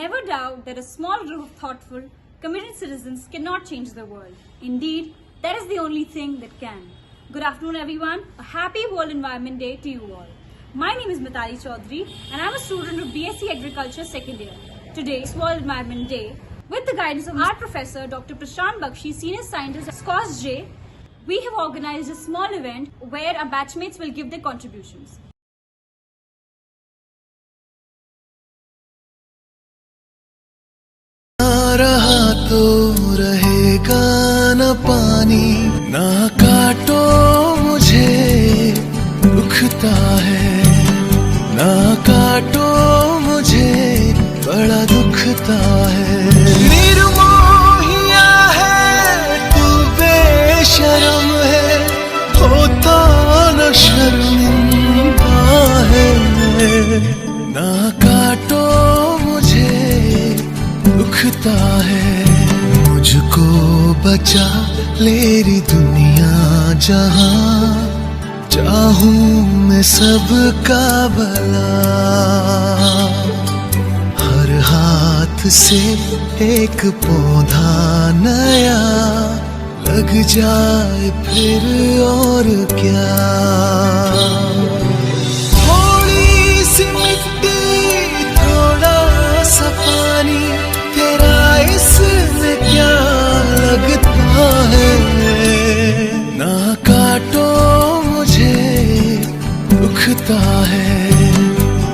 Never doubt that a small group of thoughtful, committed citizens cannot change the world. Indeed, that is the only thing that can. Good afternoon, everyone. A happy World Environment Day to you all. My name is Mitali Chaudhary and I'm a student of BSc Agriculture second year. Today is World Environment Day. With the guidance of our professor, Dr. Prashant Bakshi, senior scientist at SCOSJ, we have organized a small event where our batchmates will give their contributions. रहा तो रहेगा न पानी, ना काटो मुझे दुखता है, ना काटो मुझे बड़ा दुखता है। निर्मोहिया है तू, बेशरम है, होता न शर्मिंदा है, ना काटो मुझे दुखता है। मुझको बचा लेरी दुनिया जहां, चाहूं मैं सबका भला। हर हाथ से एक पौधा नया लग जाए फिर और क्या। थोड़ी सी मिट्टी, थोड़ा सा पानी, तेरा इसमें क्या लगता है। ना काटो मुझे दुखता है,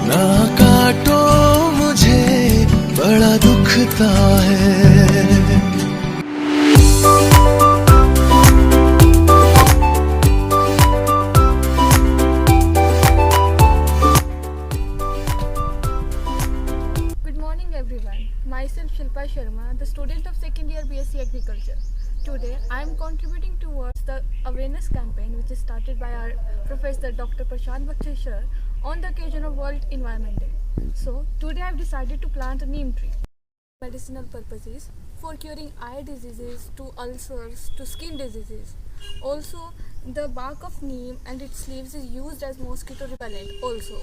ना काटो मुझे बड़ा दुखता है। Myself Shilpa Sharma, the student of second year BSc Agriculture. Today I am contributing towards the awareness campaign which is started by our professor Dr. Prashant Bakshi sir on the occasion of World Environment Day. So today I have decided to plant a neem tree. Medicinal purposes for curing eye diseases to ulcers to skin diseases. Also the bark of neem and its leaves is used as mosquito repellent also.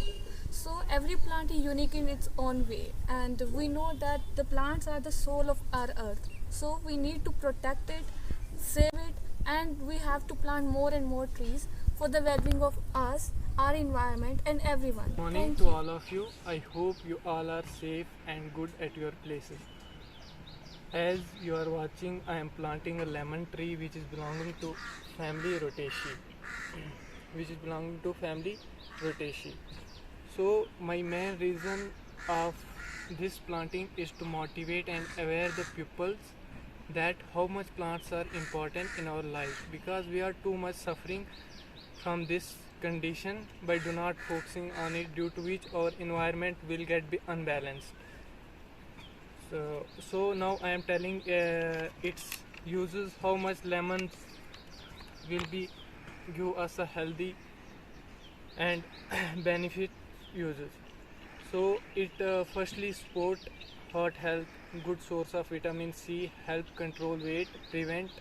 So every plant is unique in its own way, and we know that the plants are the soul of our earth. So we need to protect it, save it, and we have to plant more and more trees for the well-being of us, our environment and everyone. Good morning to all of you. I hope you all are safe and good at your places. As you are watching, I am planting a lemon tree which is belonging to family Rhotaceae. So my main reason of this planting is to motivate and aware the pupils that how much plants are important in our life, because we are too much suffering from this condition by do not focusing on it, due to which our environment will get be unbalanced. So now I am telling its uses, how much lemons will be give us a healthy and benefit uses. So it firstly support heart health, good source of vitamin C, help control weight, prevent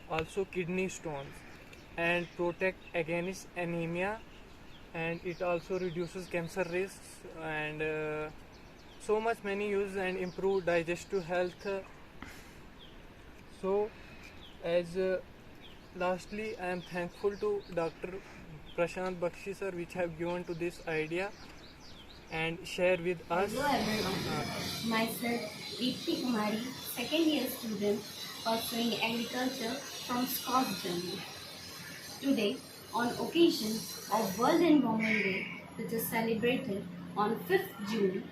also kidney stones and protect against anemia, and it also reduces cancer risks and so much many uses, and improve digestive health. So as lastly I am thankful to Dr. Prashant Bakshi sir which have given to this idea and share with us. Hello everyone, myself Deepthi Kumari, second year student pursuing agriculture from SCOSJ. Today, on occasion of World Environment Day, which is celebrated on 5th June,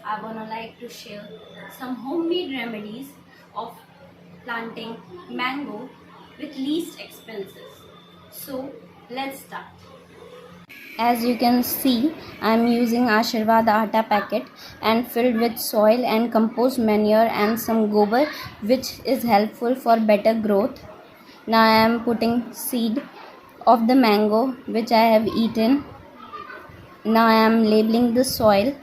I wanna like to share some homemade remedies of planting mango with least expenses. So let's start. As you can see, I am using Ashirvad atta packet and filled with soil and compost manure and some gobar, which is helpful for better growth. Now I am putting seed of the mango which I have eaten. Now I am labeling the soil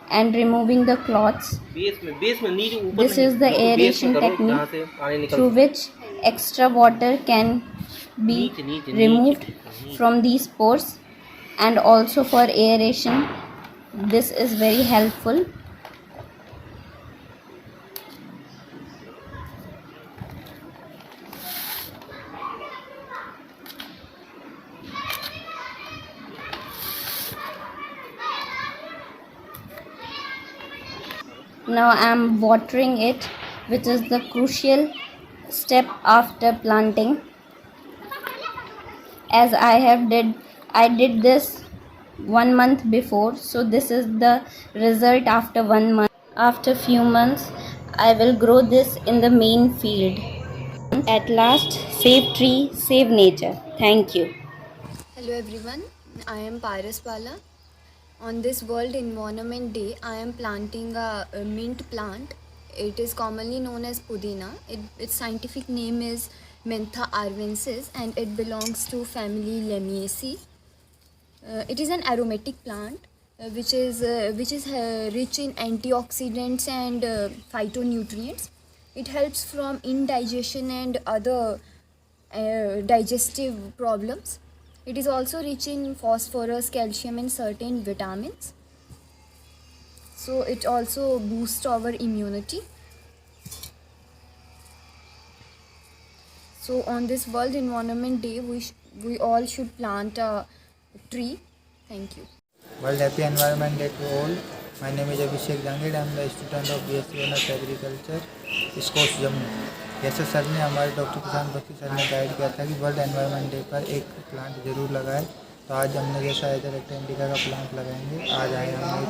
and removing the cloths. This is the aeration technique through which extra water can be removed from these pores, and also for aeration this is very helpful. Now I am watering it, which is the crucial step after planting. As I did this 1 month before, so this is the result after 1 month. After few months, I will grow this in the main field. At last, save tree, save nature. Thank you. Hello everyone, I am Paris Pala. On this World Environment Day, I am planting a mint plant. It is commonly known as Pudina. Its scientific name is Mentha arvensis and it belongs to family Lamiaceae. It is an aromatic plant which is rich in antioxidants and phytonutrients. It helps from indigestion and other digestive problems. It is also rich in phosphorus, calcium and certain vitamins. So it also boosts our immunity. So on this World Environment Day, we all should plant a tree. Thank you. World Happy Environment Day to all. My name is Abhishek Jangid. I am the student of BSc Honours Agriculture, scores Jammu. जैसे sir ने हमारे doctor प्रशांत Bakshi sir ने guide किया था कि world environment day पर एक plant जरूर लगाएं, तो आज हमने जैसा एजरेक्टा इंडिका का प्लांट लगाएंगे। आज आए हम एक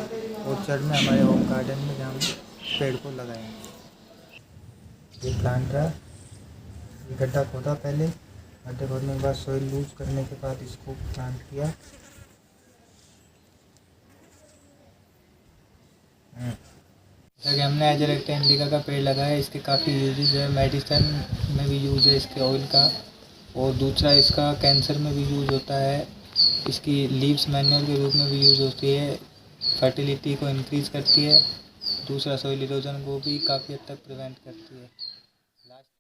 ऑर्चर्ड में, हमारे होम गार्डन में, जहाँ हम पेड़ को लगाएंगे। ये प्लांट रहा, ये गड्ढा खोदा, पहले गड्ढे खोदने के बाद सोइल लूज करने के बाद इसको प्लांट किया। जैसा कि हमने एजरेक्टा इंडिका का पेड़ लगाया, इसके काफ़ी यूजेज है। मेडिसिन में भी यूज़ है इसके ऑयल का, और दूसरा इसका कैंसर में भी यूज़ होता है। इसकी लीव्स मैन्योर के रूप में भी यूज़ होती है, फर्टिलिटी को इंक्रीज़ करती है। दूसरा सॉइल इरोजन को भी काफ़ी हद तक प्रिवेंट करती है।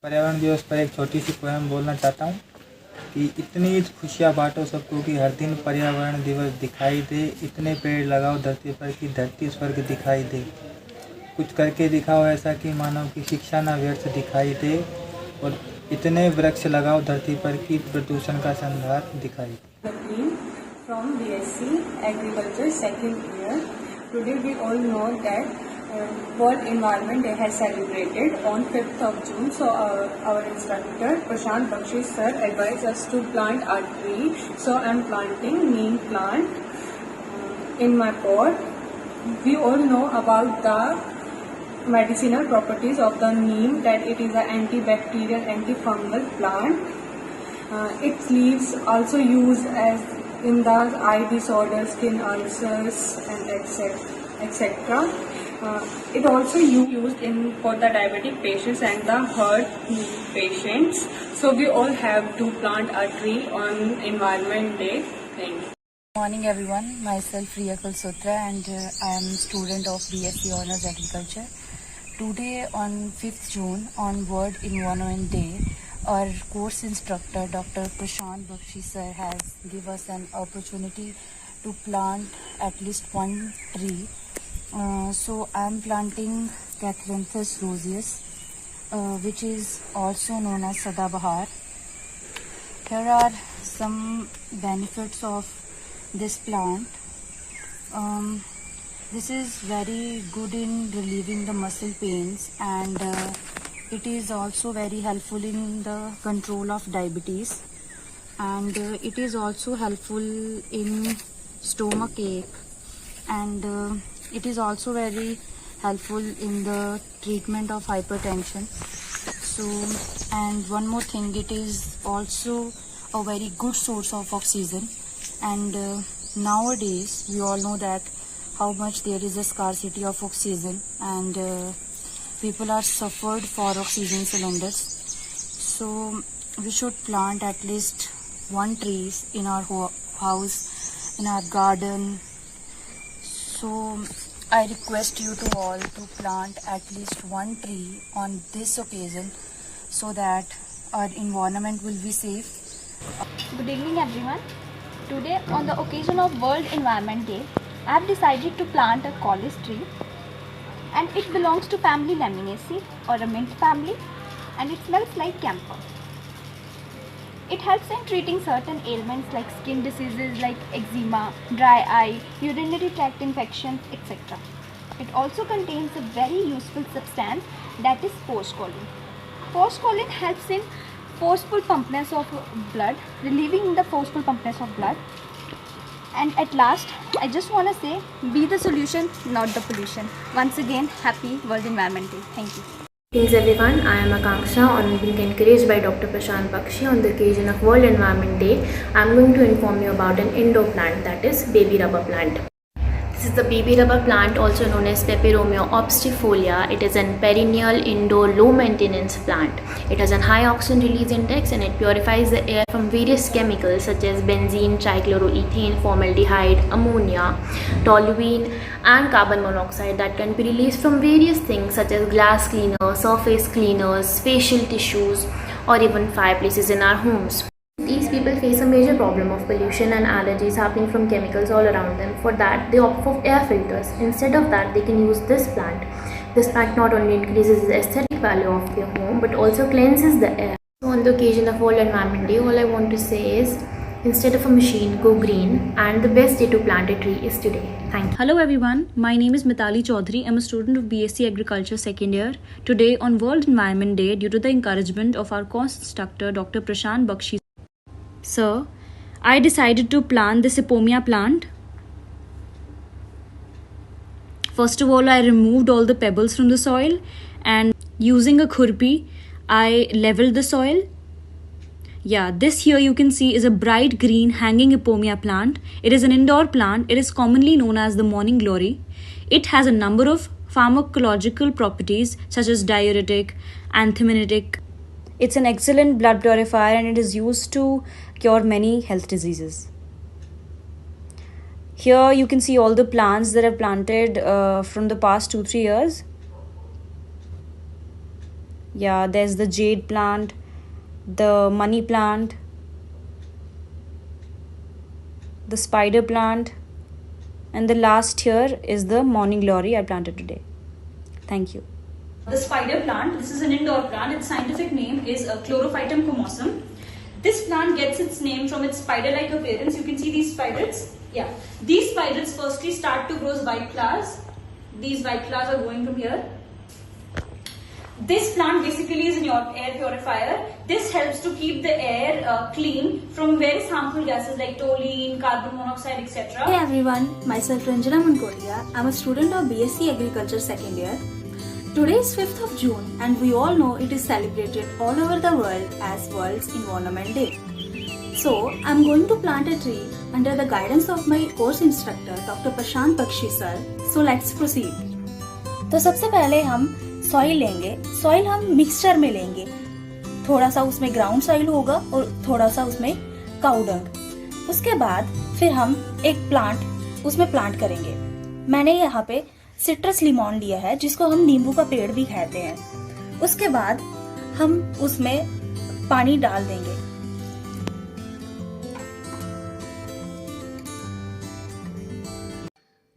पर्यावरण दिवस पर एक छोटी सी पोएम बोलना चाहता हूँ कि इतनी खुशियाँ बांटो सबको कि हर दिन पर्यावरण दिवस दिखाई दे। इतने पेड़ लगाओ धरती पर कि धरती स्वर्ग दिखाई दे। कुछ करके दिखाओ ऐसा कि मानव की शिक्षा ना व्यर्थ दिखाई दे, और इतने वृक्ष लगाओ धरती पर कि प्रदूषण का संहार दिखाई दे। From BSc Agriculture second year. Today we all know that World Environment Day has celebrated on 5th of June. So our instructor Prashant Bakshi sir advised us to plant a tree. So I am planting neem plant in my pot. We all know about the medicinal properties of the neem, that it is an antibacterial, antifungal plant. Its leaves also used as in the eye disorders, skin ulcers and etc. It also used for the diabetic patients and the heart patients. So we all have to plant a tree on Environment Day. Thank you. Good morning everyone, myself Riya Kulsutra and I am student of BSc Honours Agriculture. Today on 5th June on World Environment Day, our course instructor Dr. Prashant Bakshi sir has given us an opportunity to plant at least one tree. So I am planting Catranthus roseus, which is also known as Sadabahar. Here are some benefits of this plant. This is very good in relieving the muscle pains, and it is also very helpful in the control of diabetes, and it is also helpful in stomach ache, and it is also very helpful in the treatment of hypertension. So, and one more thing, it is also a very good source of oxygen, and nowadays we all know that how much there is a scarcity of oxygen, and people are suffered for oxygen cylinders. So we should plant at least one tree in our house, in our garden. So I request you to all to plant at least one tree on this occasion, so that our environment will be safe. Good evening everyone. Today on the occasion of World Environment Day, I have decided to plant a college tree, and it belongs to family Laminaceae or a mint family, and it smells like camphor. It helps in treating certain ailments like skin diseases like eczema, dry eye, urinary tract infections, etc. It also contains a very useful substance that is forskolin. Forskolin helps in forceful pumpness of blood, relieving the forceful pumpness of blood. And at last, I just want to say, be the solution, not the pollution. Once again, happy World Environment Day. Thank you. Greetings everyone, I am Akanksha, on being encouraged by Dr. Prashant Bakshi on the occasion of World Environment Day. I am going to inform you about an indoor plant, that is baby rubber plant. This is the baby rubber plant, also known as Peperomia obstifolia. It is a perennial indoor low maintenance plant. It has a high oxygen release index and it purifies the air from various chemicals such as benzene, trichloroethane, formaldehyde, ammonia, toluene and carbon monoxide that can be released from various things such as glass cleaners, surface cleaners, facial tissues or even fireplaces in our homes. These people face a major problem of pollution and allergies happening from chemicals all around them. For that, they opt for air filters. Instead of that, they can use this plant. This plant not only increases the aesthetic value of their home, but also cleanses the air. So on the occasion of World Environment Day, all I want to say is, instead of a machine, go green. And the best day to plant a tree is today. Thank you. Hello everyone, my name is Mitali Chaudhary. I'm a student of BSc Agriculture second year. Today on World Environment Day, due to the encouragement of our course instructor, Dr. Prashant Bakshi, Sir, I decided to plant this Epomia plant. First of all, I removed all the pebbles from the soil and using a khurpi, I leveled the soil. Yeah, this here you can see is a bright green hanging Epomia plant. It is an indoor plant. It is commonly known as the morning glory. It has a number of pharmacological properties such as diuretic, anthelmintic. It's an excellent blood purifier and it is used to cure many health diseases. Here you can see all the plants that I've planted from the past 2-3 years. Yeah, there's the jade plant, the money plant, the spider plant, and the last here is the morning glory I planted today. Thank you. The spider plant, this is an indoor plant. Its scientific name is Chlorophytum comosum. This plant gets its name from its spider-like appearance. You can see these spiders. Yeah, these spiders firstly start to grow white flowers. These white flowers are going from here. This plant basically is an air purifier. This helps to keep the air clean from various harmful gases like toluene, carbon monoxide, etc. Hey everyone, myself Ranjana Mankolia. I'm a student of BSc Agriculture second year. Today is 5th of June and we all know it is celebrated all over the world as World's Environment Day. So, I'm going to plant a tree under the guidance of my course instructor Dr. Prashant Bakshi sir. So, let's proceed. तो सबसे पहले हम soil लेंगे. Soil हम mixture में लेंगे. थोड़ा सा उसमें ग्राउंड सॉइल होगा और थोड़ा सा उसमें काऊ डंग. उसके बाद फिर हम एक प्लांट उसमें प्लांट करेंगे. मैंने यहाँ पे सिट्रस लिमॉन लिया है जिसको हम नींबू का पेड़ भी कहते हैं. उसके बाद हम उसमें पानी डाल देंगे.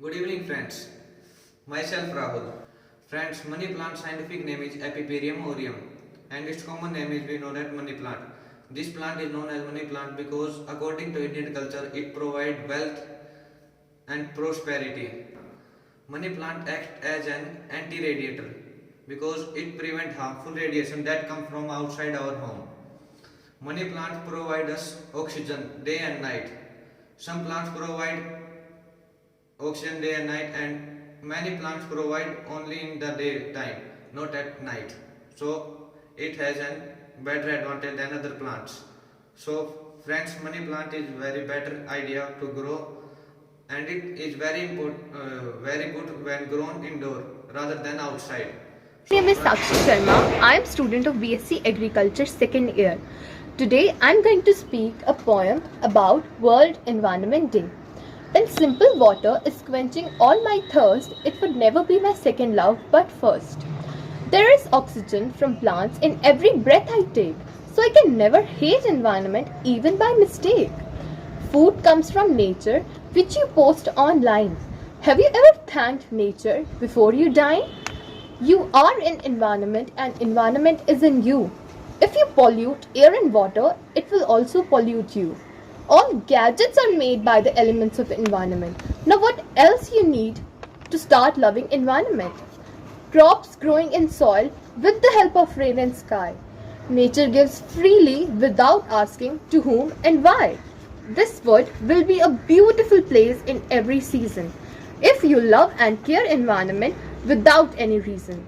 Good evening friends. Myself Rahul. Friends, money plant scientific name is Epiperium aureum and its common name is we know that money plant. This plant is known as money plant because according to Indian culture it provides wealth and prosperity. Money plant acts as an anti-radiator because it prevents harmful radiation that comes from outside our home. Money plants provide us oxygen day and night. Some plants provide oxygen day and night and many plants provide only in the daytime, not at night. So it has a better advantage than other plants. So friends, money plant is very better idea to grow. And it is very good when grown indoor rather than outside. My name is Sakshi Sharma. I am student of BSc Agriculture second year. Today I am going to speak a poem about World Environment Day. When simple water is quenching all my thirst, it would never be my second love but first. There is oxygen from plants in every breath I take, so I can never hate environment even by mistake. Food comes from nature, which you post online. Have you ever thanked nature before you dine? You are in environment and environment is in you. If you pollute air and water, it will also pollute you. All gadgets are made by the elements of the environment. Now what else you need to start loving environment? Crops growing in soil with the help of rain and sky. Nature gives freely without asking to whom and why. This world will be a beautiful place in every season if you love and care environment without any reason.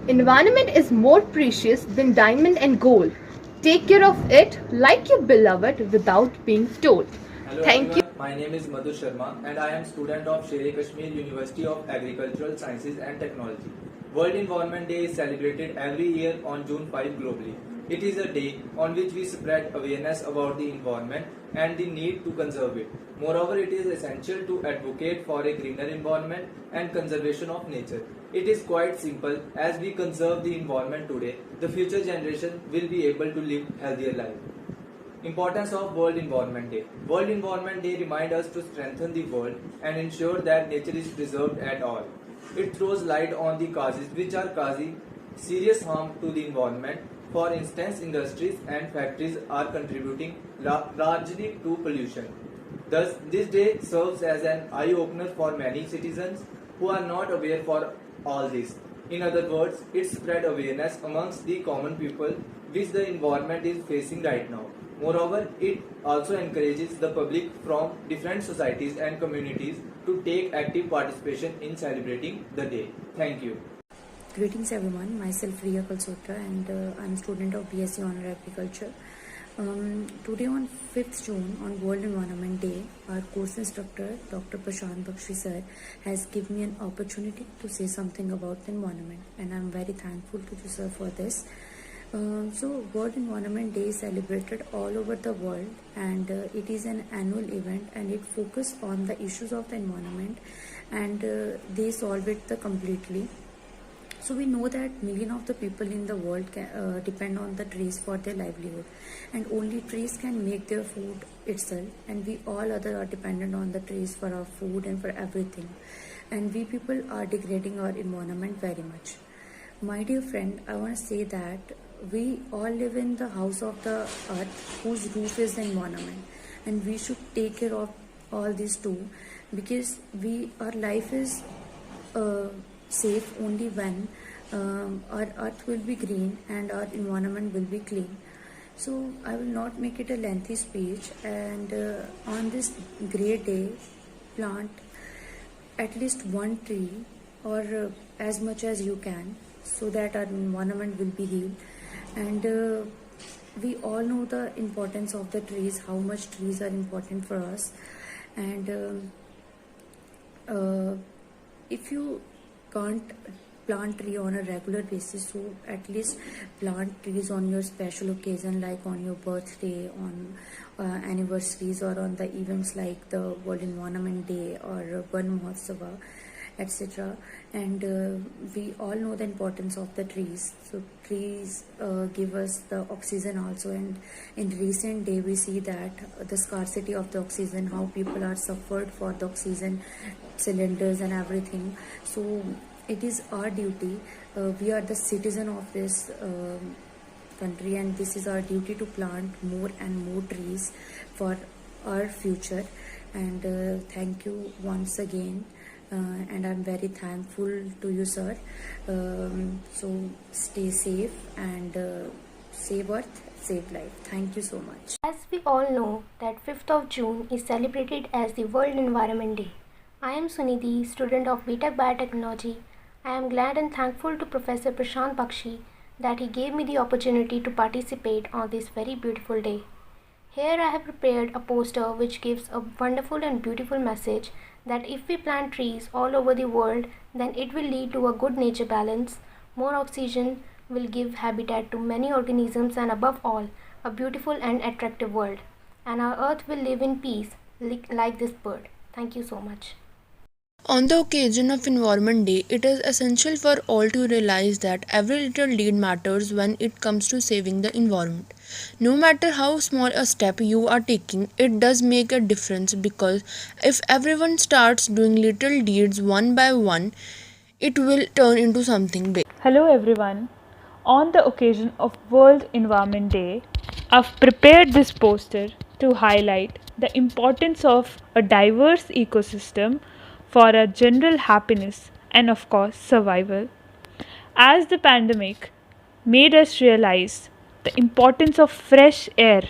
Environment is more precious than diamond and gold. Take care of it like your beloved without being told. Hello Thank you. everyone, my name is Madhu Sharma and I am student of Sher Kashmir University of Agricultural Sciences and Technology. World Environment Day is celebrated every year on June 5 globally. It is a day on which we spread awareness about the environment and the need to conserve it. Moreover, it is essential to advocate for a greener environment and conservation of nature. It is quite simple. As we conserve the environment today, the future generation will be able to live healthier life. Importance of World Environment Day. World Environment Day reminds us to strengthen the world and ensure that nature is preserved at all. It throws light on the causes which are causing serious harm to the environment. For instance, industries and factories are contributing largely to pollution. Thus, this day serves as an eye-opener for many citizens who are not aware for all this. In other words, it spread awareness amongst the common people which the environment is facing right now. Moreover, it also encourages the public from different societies and communities to take active participation in celebrating the day. Thank you. Greetings everyone, myself Riya Kalsotra and I'm a student of BSc Honor Agriculture. Today on 5th June on World Environment Day, our course instructor Dr. Prashant Bakshi sir has given me an opportunity to say something about the environment and I'm very thankful to you sir for this. So World Environment Day is celebrated all over the world and it is an annual event and it focuses on the issues of the environment and they solve it completely. So we know that millions of the people in the world depend on the trees for their livelihood and only trees can make their food itself and we all other are dependent on the trees for our food and for everything and we people are degrading our environment very much. My dear friend, I want to say that we all live in the house of the earth whose roof is the environment and we should take care of all these too because our life is safe only when our earth will be green and our environment will be clean. So I will not make it a lengthy speech and on this great day plant at least one tree or as much as you can so that our environment will be healed and we all know the importance of the trees, how much trees are important for us and if you can't plant tree on a regular basis so at least plant trees on your special occasion like on your birthday, on anniversaries or on the events like the World Environment Day or Van Mahotsava, etc. And we all know the importance of the trees. So trees give us the oxygen also and in recent day we see that the scarcity of the oxygen, how people are suffered for the oxygen cylinders and everything. So it is our duty, we are the citizen of this country and this is our duty to plant more and more trees for our future and thank you once again and I'm very thankful to you sir. So stay safe and save earth, save life. Thank you so much. As we all know that 5th of June is celebrated as the World Environment Day. I am Sunidhi, student of BTech Biotechnology. I am glad and thankful to Professor Prashant Bakshi that he gave me the opportunity to participate on this very beautiful day. Here I have prepared a poster which gives a wonderful and beautiful message that if we plant trees all over the world, then it will lead to a good nature balance, more oxygen, will give habitat to many organisms and above all, a beautiful and attractive world. And our earth will live in peace like this bird. Thank you so much. On the occasion of Environment Day, it is essential for all to realize that every little deed matters when it comes to saving the environment. No matter how small a step you are taking, it does make a difference because if everyone starts doing little deeds one by one, it will turn into something big. Hello everyone. On the occasion of World Environment Day, I've prepared this poster to highlight the importance of a diverse ecosystem for our general happiness and, of course, survival. As the pandemic made us realize the importance of fresh air,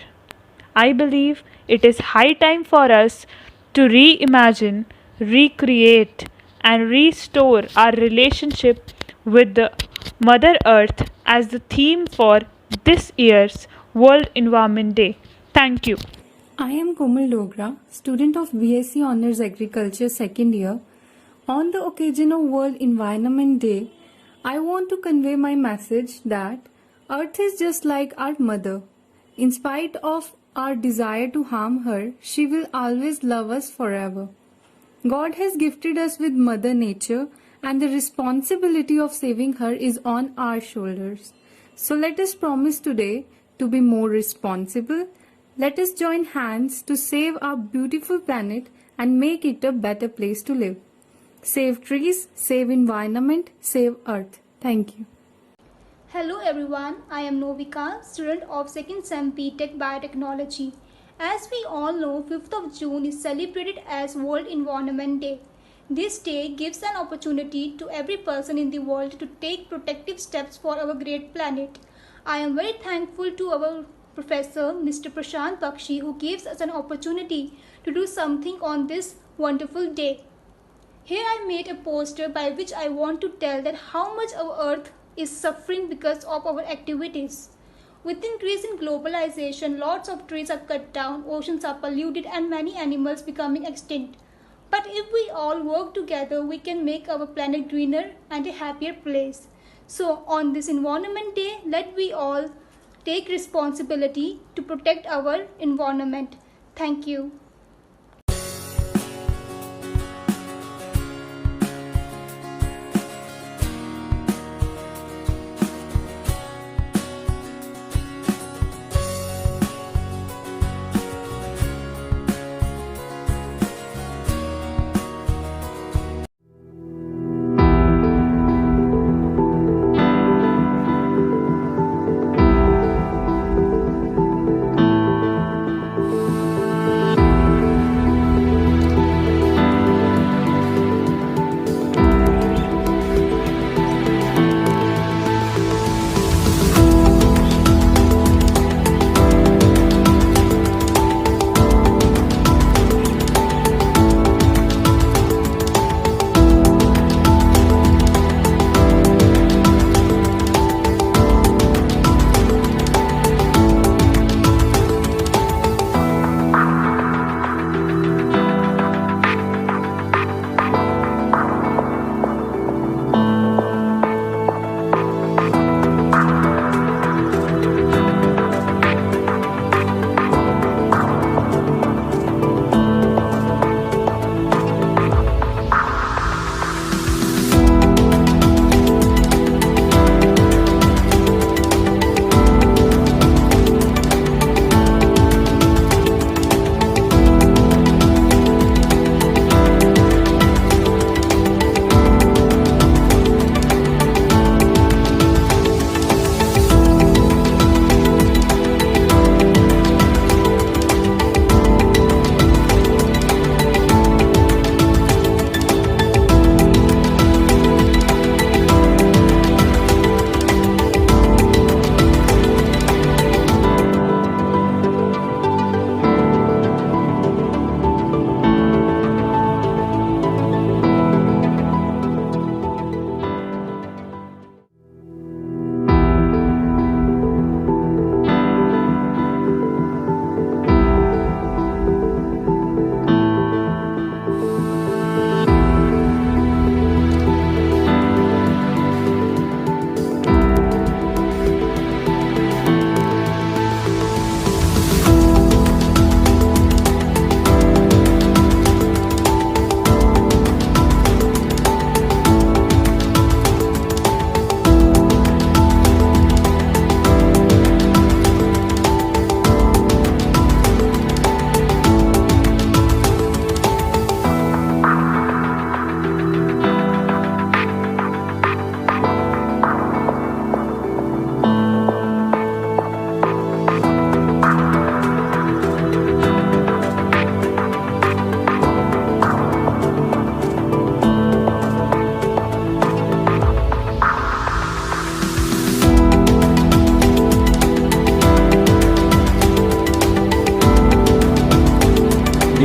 I believe it is high time for us to reimagine, recreate, and restore our relationship with the Mother Earth as the theme for this year's World Environment Day. Thank you. I am Komal Dogra, student of BSc Honours Agriculture second year. On the occasion of World Environment Day, I want to convey my message that Earth is just like our mother. In spite of our desire to harm her, she will always love us forever. God has gifted us with Mother Nature, and the responsibility of saving her is on our shoulders. So let us promise today to be more responsible. Let us join hands to save our beautiful planet and make it a better place to live. Save trees, save environment, save Earth. Thank you. Hello everyone, I am Novika, student of 2nd SEM BTech Biotechnology. As we all know, 5th of June is celebrated as World Environment Day. This day gives an opportunity to every person in the world to take protective steps for our great planet. I am very thankful to our Professor Mr. Prashant Bakshi, who gives us an opportunity to do something on this wonderful day. Here I made a poster by which I want to tell that how much our earth is suffering because of our activities. With increase in globalization, lots of trees are cut down, oceans are polluted, and many animals becoming extinct. But if we all work together, we can make our planet greener and a happier place. So on this Environment Day, let we all take responsibility to protect our environment. Thank you.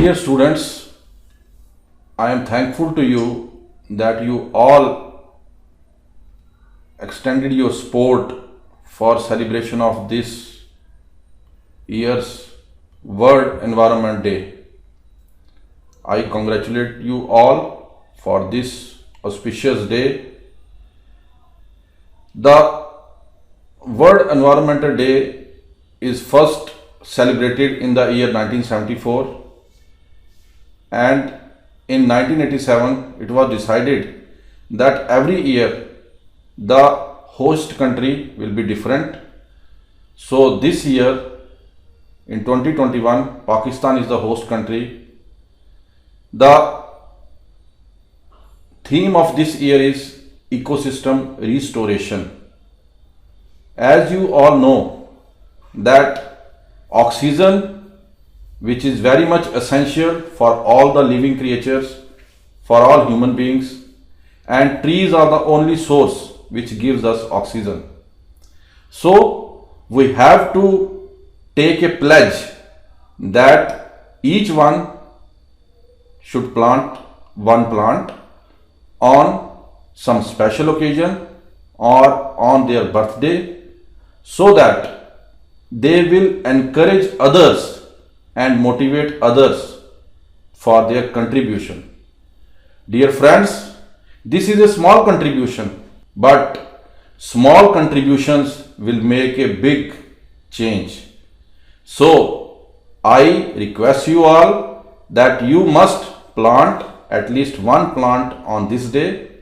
Dear students, I am thankful to you that you all extended your support for celebration of this year's World Environment Day. I congratulate you all for this auspicious day. The World Environmental Day is first celebrated in the year 1974, and in 1987 it was decided that every year the host country will be different. So this year in 2021 Pakistan is the host country. The theme of this year is ecosystem restoration. As you all know that oxygen, which is very much essential for all the living creatures, for all human beings, and trees are the only source which gives us oxygen. So we have to take a pledge that each one should plant one plant on some special occasion or on their birthday, so that they will encourage others and motivate others for their contribution. Dear friends, this is a small contribution, but small contributions will make a big change. So I request you all that you must plant at least one plant on this day.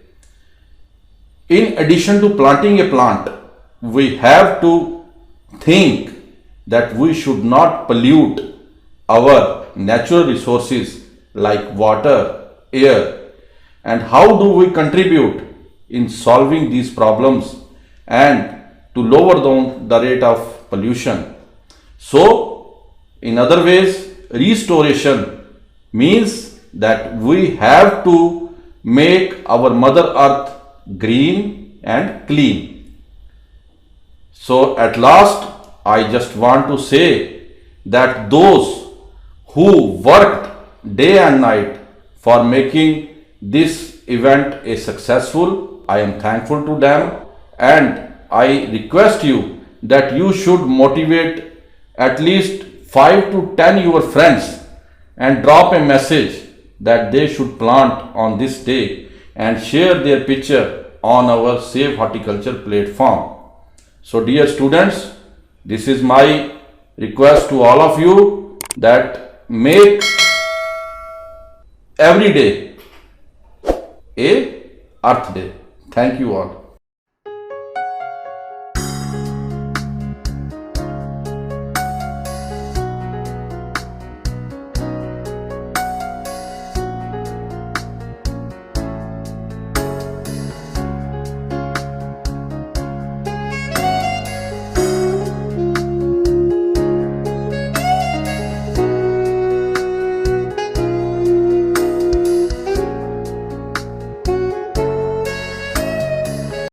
In addition to planting a plant, we have to think that we should not pollute our natural resources like water, air, and how do we contribute in solving these problems and to lower down the rate of pollution. So, in other ways, restoration means that we have to make our Mother Earth green and clean. So at last, I just want to say that those who worked day and night for making this event a successful, I am thankful to them, and I request you that you should motivate at least 5 to 10 your friends and drop a message that they should plant on this day and share their picture on our Save Horticulture platform. So dear students, this is my request to all of you that make every day a Earth Day. Thank you all.